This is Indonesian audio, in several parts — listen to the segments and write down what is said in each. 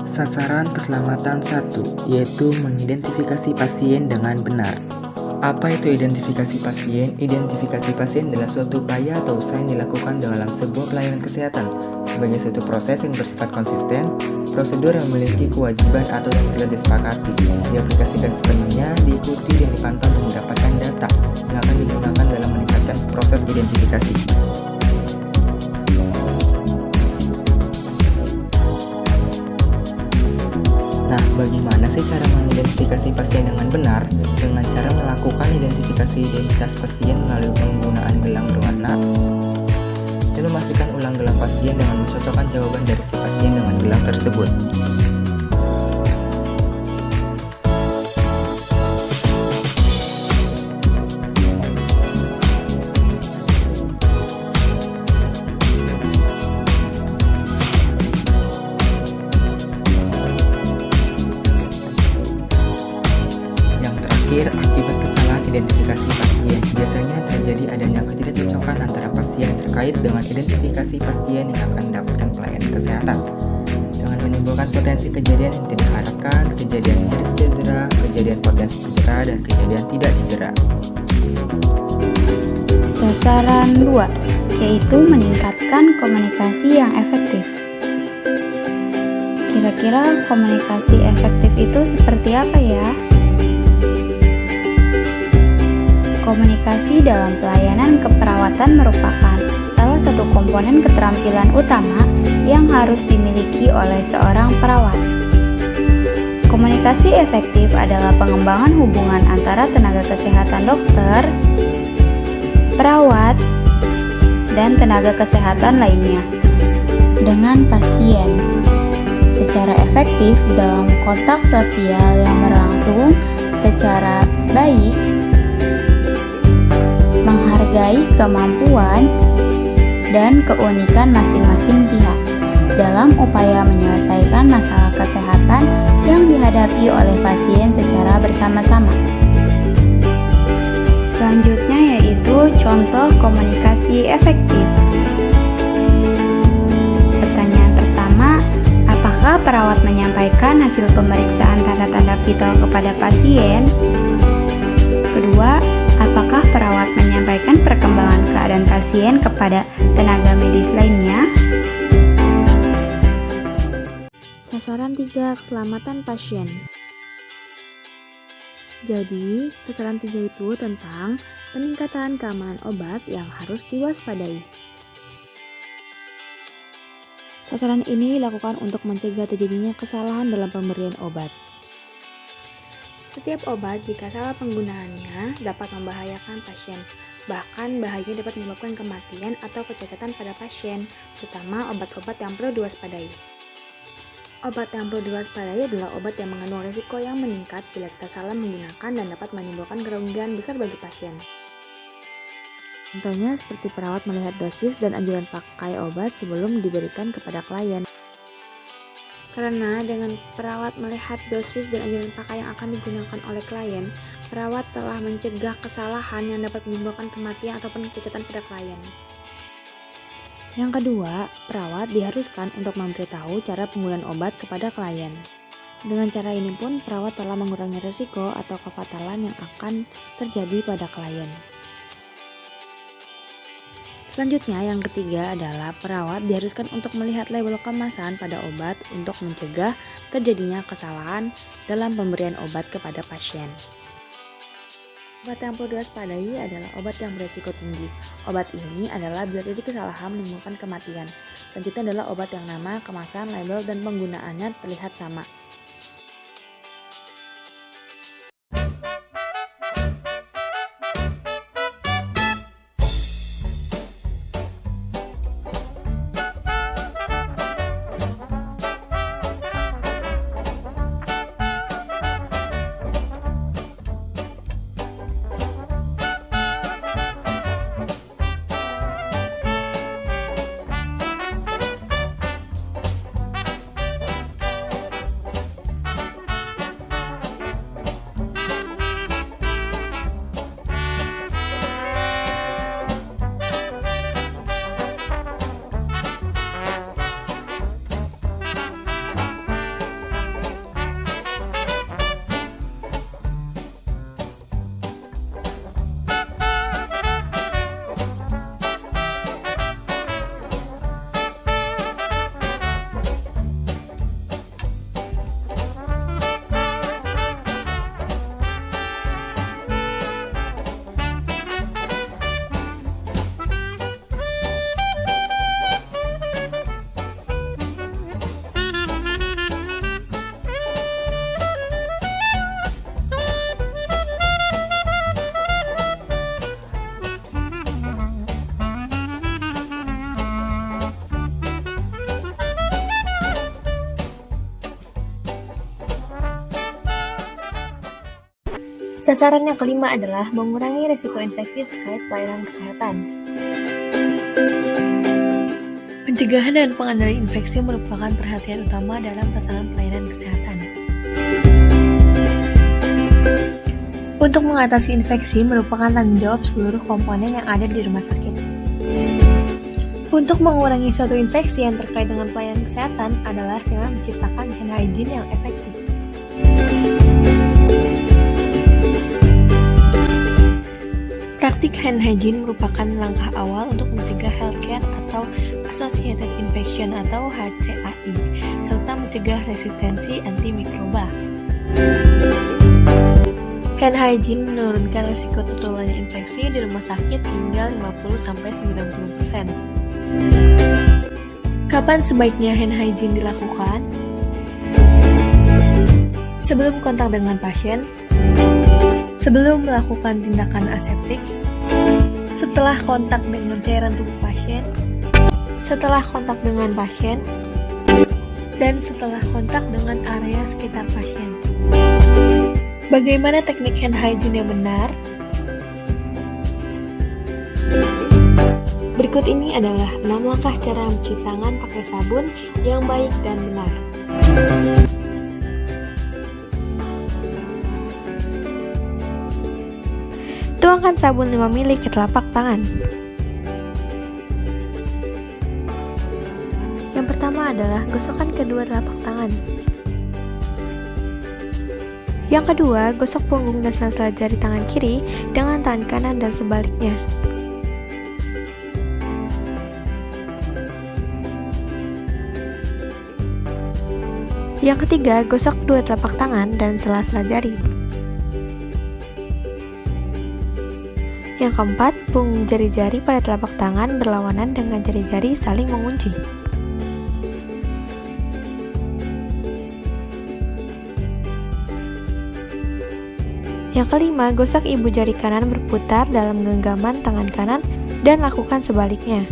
Sasaran keselamatan 1, yaitu mengidentifikasi pasien dengan benar. Apa itu identifikasi pasien? Identifikasi pasien adalah suatu upaya atau usaha yang dilakukan dalam sebuah pelayanan kesehatan sebagai suatu proses yang bersifat konsisten, prosedur yang memiliki kewajiban atau yang telah disepakati, diaplikasikan sepenuhnya, diikuti dan dipantau dan mendapatkan data yang akan digunakan dalam meningkatkan proses identifikasi. Nah, bagaimana sih cara mengidentifikasi pasien dengan benar? Dengan cara melakukan identifikasi identitas pasien melalui penggunaan gelang berwarna dan memastikan ulang gelang pasien dengan mencocokkan jawaban dari si pasien dengan gelang tersebut. Akibat kesalahan identifikasi pasien, biasanya terjadi adanya ketidakcocokan antara pasien terkait dengan identifikasi pasien yang akan mendapatkan pelayanan kesehatan, dengan menimbulkan potensi kejadian yang tidak diharapkan, kejadian nyaris cedera, kejadian potensi cedera, dan kejadian tidak cedera. Sasaran 2, yaitu meningkatkan komunikasi yang efektif. Kira-kira komunikasi efektif itu seperti apa ya? Komunikasi dalam pelayanan keperawatan merupakan salah satu komponen keterampilan utama yang harus dimiliki oleh seorang perawat. Komunikasi efektif adalah pengembangan hubungan antara tenaga kesehatan dokter, perawat, dan tenaga kesehatan lainnya dengan pasien secara efektif dalam kontak sosial yang berlangsung secara baik, menghargai kemampuan dan keunikan masing-masing pihak dalam upaya menyelesaikan masalah kesehatan yang dihadapi oleh pasien secara bersama-sama. Selanjutnya yaitu contoh komunikasi efektif. Pertanyaan pertama, apakah perawat menyampaikan hasil pemeriksaan tanda-tanda vital kepada pasien? Kedua, apakah perawat menyampaikan perkembangan keadaan pasien kepada tenaga medis lainnya? Sasaran 3, keselamatan pasien. Jadi, sasaran 3 itu tentang peningkatan keamanan obat yang harus diwaspadai. Sasaran ini dilakukan untuk mencegah terjadinya kesalahan dalam pemberian obat. Setiap obat jika salah penggunaannya dapat membahayakan pasien, bahkan bahayanya dapat menyebabkan kematian atau kecacatan pada pasien, terutama obat-obat yang perlu diwaspadai. Obat yang perlu diwaspadai adalah obat yang mengandung risiko yang meningkat bila kita salah menggunakan dan dapat menimbulkan kerugian besar bagi pasien. Contohnya seperti perawat melihat dosis dan anjuran pakai obat sebelum diberikan kepada klien. Karena dengan perawat melihat dosis dan anjuran pakai yang akan digunakan oleh klien, perawat telah mencegah kesalahan yang dapat menimbulkan kematian ataupun kecacatan pada klien. Yang kedua, perawat diharuskan untuk memberitahu cara penggunaan obat kepada klien. Dengan cara ini pun, perawat telah mengurangi risiko atau kefatalan yang akan terjadi pada klien. Selanjutnya, yang ketiga adalah perawat diharuskan untuk melihat label kemasan pada obat untuk mencegah terjadinya kesalahan dalam pemberian obat kepada pasien. Obat yang perlu diwaspadai adalah obat yang berisiko tinggi. Obat ini adalah bila terjadi kesalahan menimbulkan kematian. Selanjutnya adalah obat yang nama, kemasan, label, dan penggunaannya terlihat sama. Sasaran yang kelima adalah mengurangi risiko infeksi terkait pelayanan kesehatan. Pencegahan dan pengendalian infeksi merupakan perhatian utama dalam tatanan pelayanan kesehatan. Untuk mengatasi infeksi merupakan tanggung jawab seluruh komponen yang ada di rumah sakit. Untuk mengurangi suatu infeksi yang terkait dengan pelayanan kesehatan adalah dengan menciptakan hand hygiene yang efektif. Praktik hand hygiene merupakan langkah awal untuk mencegah healthcare atau associated infection atau HCAI, serta mencegah resistensi antimikroba. Hand hygiene menurunkan risiko tertularnya infeksi di rumah sakit hingga 50-90%. Kapan sebaiknya hand hygiene dilakukan? Sebelum kontak dengan pasien, sebelum melakukan tindakan aseptik, setelah kontak dengan cairan tubuh pasien, setelah kontak dengan pasien, dan setelah kontak dengan area sekitar pasien. Bagaimana teknik hand hygiene yang benar? Berikut ini adalah 6 langkah cara mencuci tangan pakai sabun yang baik dan benar. Tuangkan sabun 5 ml ke telapak tangan. Yang pertama adalah gosokkan kedua telapak tangan. Yang kedua, gosok punggung dan sela-sela jari tangan kiri dengan tangan kanan dan sebaliknya. Yang ketiga, gosok kedua telapak tangan dan sela-sela jari. Yang keempat, punggung jari-jari pada telapak tangan berlawanan dengan jari-jari saling mengunci. Yang kelima, gosok ibu jari kanan berputar dalam genggaman tangan kanan dan lakukan sebaliknya.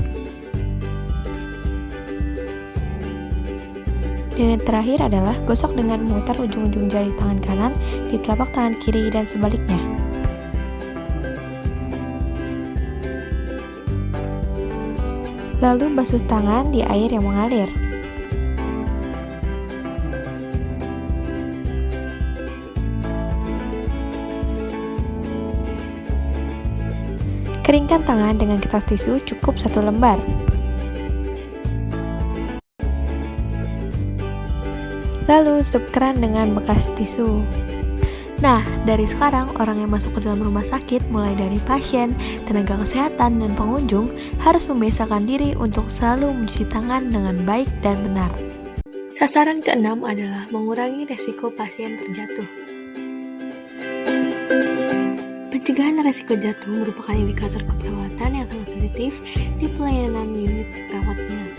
Dan yang terakhir adalah gosok dengan memutar ujung-ujung jari tangan kanan di telapak tangan kiri dan sebaliknya. Lalu basuh tangan di air yang mengalir. Keringkan tangan dengan kertas tisu cukup 1 lembar. Lalu tutup keran dengan bekas tisu. Nah, dari sekarang orang yang masuk ke dalam rumah sakit, mulai dari pasien, tenaga kesehatan, dan pengunjung, harus membiasakan diri untuk selalu mencuci tangan dengan baik dan benar. Sasaran keenam adalah mengurangi resiko pasien terjatuh. Pencegahan resiko jatuh merupakan indikator keperawatan yang sangat sensitif di pelayanan unit perawat inap.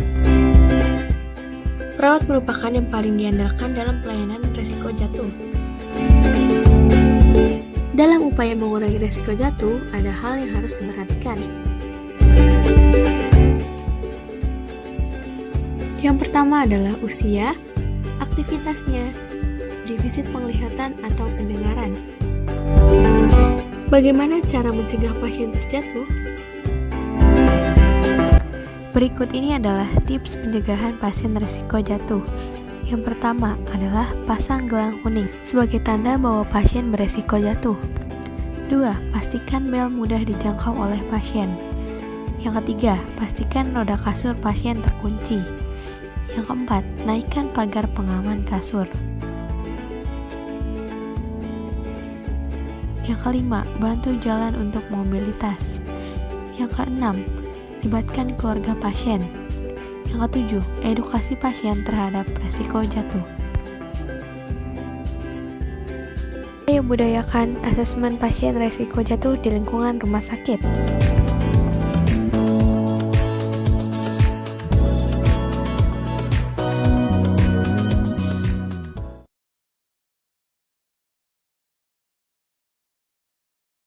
Perawat merupakan yang paling diandalkan dalam pelayanan resiko jatuh. Dalam upaya mengurangi resiko jatuh, ada hal yang harus diperhatikan. Yang pertama adalah usia, aktivitasnya, defisit penglihatan atau pendengaran. Bagaimana cara mencegah pasien terjatuh? Berikut ini adalah tips pencegahan pasien risiko jatuh. Yang pertama adalah pasang gelang kuning sebagai tanda bahwa pasien beresiko jatuh. 2. Pastikan bel mudah dijangkau oleh pasien. Yang ketiga, pastikan roda kasur pasien terkunci. Yang keempat, naikkan pagar pengaman kasur. Yang kelima, bantu jalan untuk mobilitas. Yang keenam, libatkan keluarga pasien. Yang ketujuh, edukasi pasien terhadap resiko jatuh. Ayo budayakan asesmen pasien resiko jatuh di lingkungan rumah sakit.